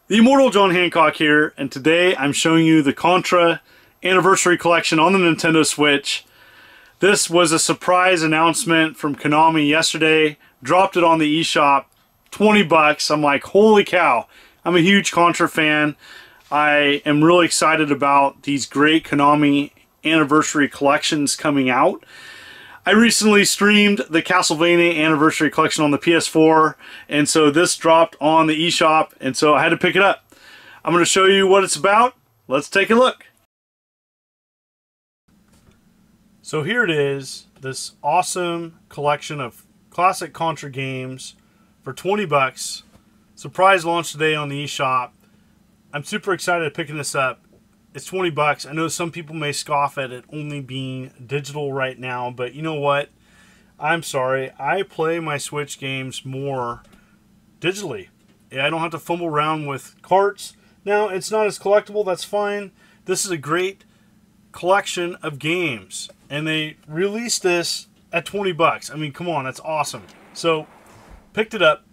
The immortal John Hancock here, and today I'm showing you the Contra Anniversary Collection on the Nintendo Switch. This was a surprise announcement from Konami yesterday. Dropped it on the eShop, 20 bucks. I'm like, holy cow. I'm a huge Contra fan. I am really excited about these great Konami Anniversary Collections coming out. I recently streamed the Castlevania Anniversary Collection on the PS4, and so this dropped on the eShop, and so I had to pick it up. I'm going to show you what it's about. Let's take a look. So here it is, this awesome collection of classic Contra games for 20 bucks. Surprise launch today on the eShop. I'm super excited picking this up. It's 20 bucks. I know some people may scoff at it only being digital right now, but you know what? I'm sorry. I play my Switch games more digitally. I don't have to fumble around with carts. Now, it's not as collectible. That's fine. This is a great collection of games, and they released this at 20 bucks. I mean, come on. That's awesome. So, picked it up.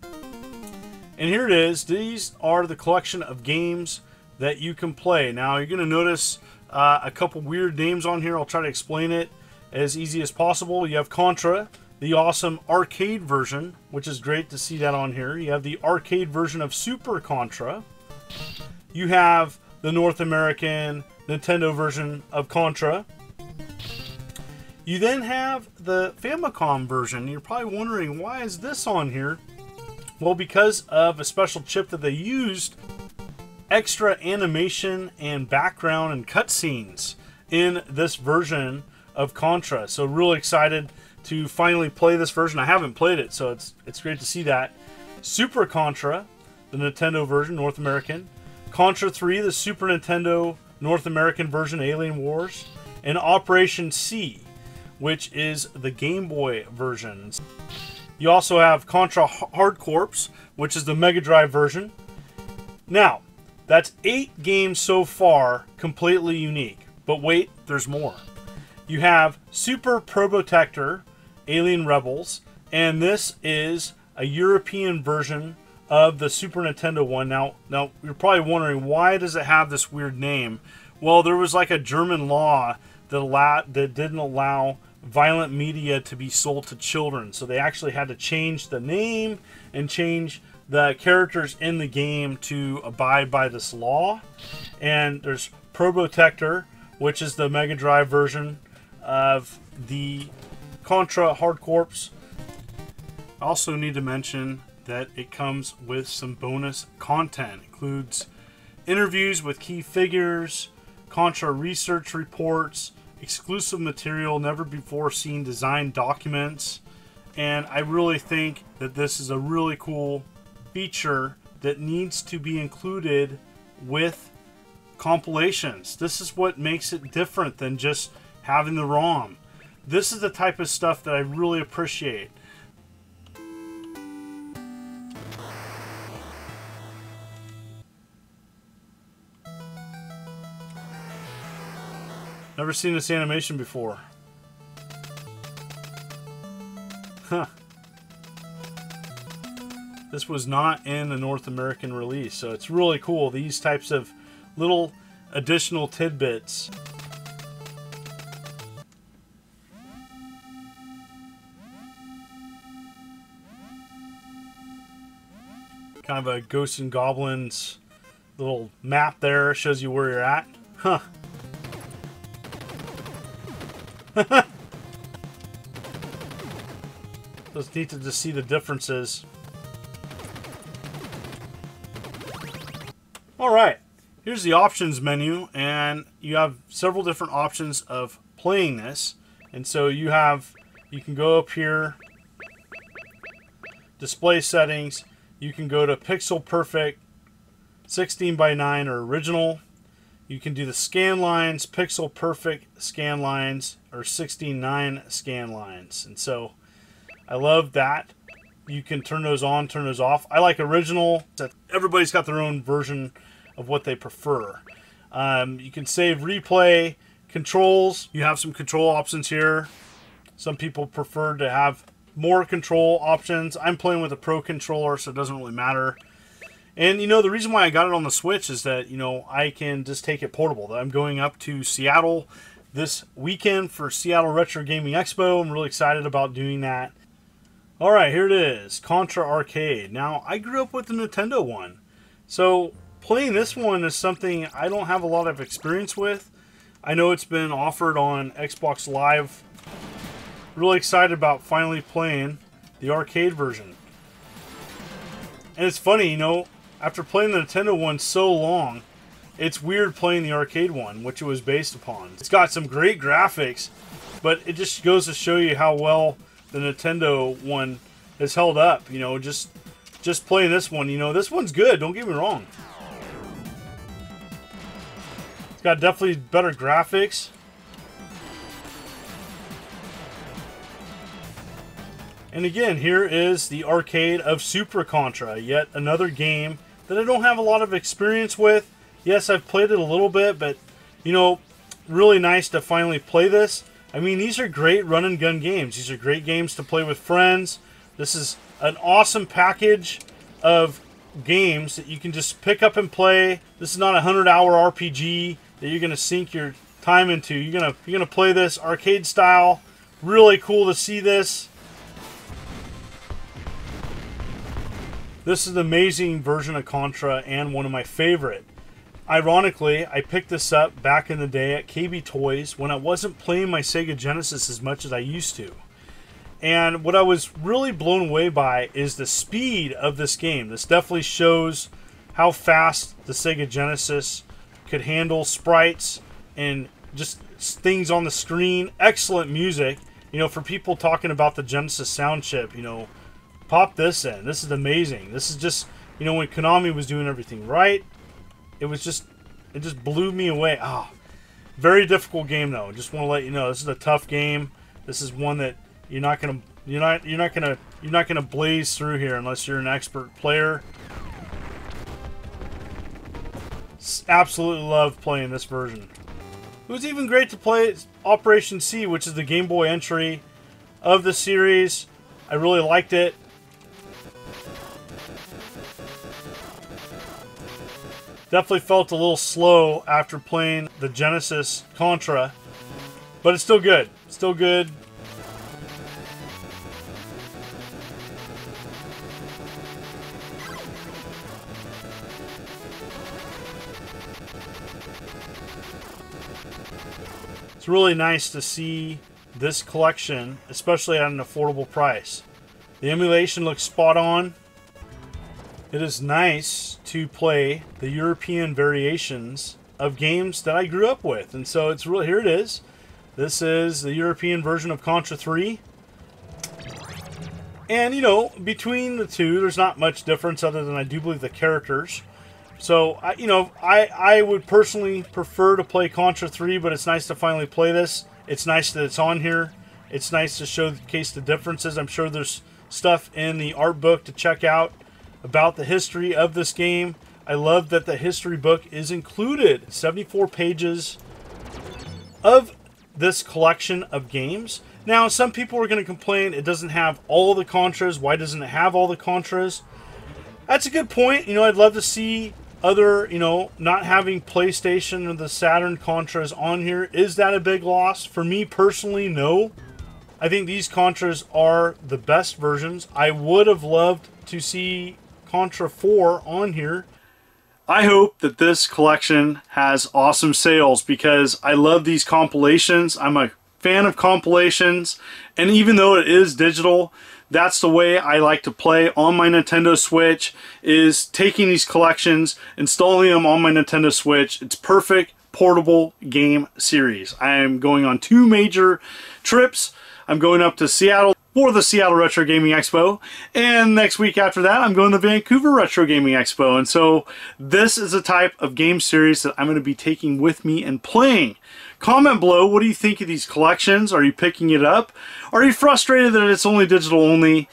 And here it is. These are the collection of games that you can play. Now you're going to notice a couple weird names on here. I'll try to explain it as easy as possible. You have Contra, the awesome arcade version, which is great to see that on here. You have the arcade version of Super Contra. You have the North American Nintendo version of Contra. You then have the Famicom version. You're probably wondering, why is this on here? Well, because of a special chip that they used, extra animation and background and cutscenes in this version of Contra. So really excited to finally play this version. I haven't played it, so it's great to see that. Super Contra, the Nintendo version, North American. Contra 3, the Super Nintendo North American version, Alien Wars. And Operation C, which is the Game Boy version. You also have Contra Hard Corps, which is the Mega Drive version. Now, that's 8 games so far, completely unique. But wait, there's more. You have Super Probotector, Alien Rebels, and this is a European version of the Super Nintendo one. Now you're probably wondering, why does it have this weird name? Well, there was like a German law that didn't allow violent media to be sold to children. So they actually had to change the name and change the characters in the game to abide by this law. And there's Probotector, which is the Mega Drive version of the Contra Hard Corps. I also need to mention that it comes with some bonus content. It includes interviews with key figures, Contra research reports, exclusive material, never before seen design documents, and I really think that this is a really cool feature that needs to be included with compilations. This is what makes it different than just having the ROM. This is the type of stuff that I really appreciate. Never seen this animation before. Huh. This was not in the North American release, so it's really cool. These types of little additional tidbits. Kind of a Ghosts and Goblins little map there, shows you where you're at. Huh. It's neat to just see the differences. Alright, here's the options menu, and you have several different options of playing this. And so you can go up here, display settings, you can go to pixel perfect, 16:9 or original. You can do the scan lines, pixel perfect scan lines, or 16:9 scan lines. And so I love that. You can turn those on, turn those off. I like original. Everybody's got their own version of what they prefer. You can save replay controls. You have some control options here. Some people prefer to have more control options. I'm playing with a Pro controller, so it doesn't really matter. And, you know, the reason why I got it on the Switch is that, you know, I can just take it portable. I'm going up to Seattle this weekend for Seattle Retro Gaming Expo. I'm really excited about doing that. All right, here it is, Contra Arcade. Now, I grew up with the Nintendo one. So, playing this one is something I don't have a lot of experience with. I know it's been offered on Xbox Live. Really excited about finally playing the arcade version. And it's funny, you know, after playing the Nintendo one so long, it's weird playing the arcade one, which it was based upon. It's got some great graphics, but it just goes to show you how well the Nintendo one has held up. You know, just playing this one, you know, this one's good, don't get me wrong. It's got definitely better graphics. And again, here is the arcade of Super Contra, yet another game that I don't have a lot of experience with. Yes, I've played it a little bit, but, you know, really nice to finally play this. I mean, these are great run and gun games. These are great games to play with friends. This is an awesome package of games that you can just pick up and play. This is not a 100-hour RPG that you're going to sink your time into. You're gonna play this arcade style. Really cool to see this. This is an amazing version of Contra and one of my favorite. Ironically, I picked this up back in the day at KB Toys when I wasn't playing my Sega Genesis as much as I used to. And what I was really blown away by is the speed of this game. This definitely shows how fast the Sega Genesis could handle sprites and just things on the screen. Excellent music. You know, for people talking about the Genesis sound chip, you know, pop this in. This is amazing. This is just, you know, when Konami was doing everything right, it just blew me away. Ah, very difficult game though. Just want to let you know, this is a tough game. This is one that you're not gonna blaze through here unless you're an expert player. Absolutely love playing this version. It was even great to play Operation C, which is the Game Boy entry of the series. I really liked it. Definitely felt a little slow after playing the Genesis Contra, but it's still good. Still good. It's really nice to see this collection, especially at an affordable price. The emulation looks spot on. It is nice to play the European variations of games that I grew up with. And so it's really, here it is. This is the European version of Contra 3. And, you know, between the two, there's not much difference other than I do believe the characters. So, you know, I would personally prefer to play Contra 3, but it's nice to finally play this. It's nice that it's on here. It's nice to showcase the differences. I'm sure there's stuff in the art book to check out about the history of this game. I love that the history book is included. 74 pages of this collection of games. Now, some people are going to complain it doesn't have all the Contras. Why doesn't it have all the Contras? That's a good point. You know, I'd love to see other, you know, not having PlayStation or the Saturn Contras on here. Is that a big loss? For me personally, no. I think these Contras are the best versions. I would have loved to see Contra 4 on here. I hope that this collection has awesome sales because I love these compilations. I'm a fan of compilations, and even though it is digital, that's the way I like to play on my Nintendo Switch, is taking these collections, installing them on my Nintendo Switch. It's perfect portable game series. I am going on 2 major trips. I'm going up to Seattle for the Seattle Retro Gaming Expo, and next week after that I'm going to the Vancouver Retro Gaming Expo. And so this is a type of game series that I'm going to be taking with me and playing. Comment below, what do you think of these collections? Are you picking it up? Are you frustrated that it's only digital only?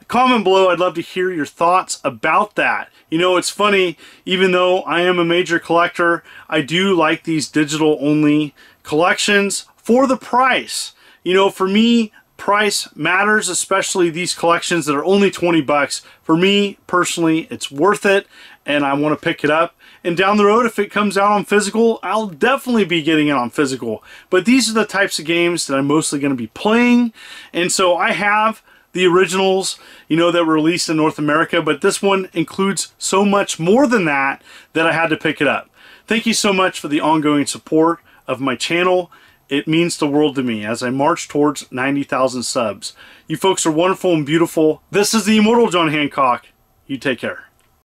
Comment below, I'd love to hear your thoughts about that. You know, it's funny, even though I am a major collector, I do like these digital only collections for the price. You know, for me, price matters, especially these collections that are only 20 bucks. For me, personally, it's worth it, and I want to pick it up. And down the road, if it comes out on physical, I'll definitely be getting it on physical. But these are the types of games that I'm mostly going to be playing. And so I have the originals, you know, that were released in North America, but this one includes so much more than that that I had to pick it up. Thank you so much for the ongoing support of my channel. It means the world to me as I march towards 90,000 subs. You folks are wonderful and beautiful. This is the Immortal John Hancock. You take care.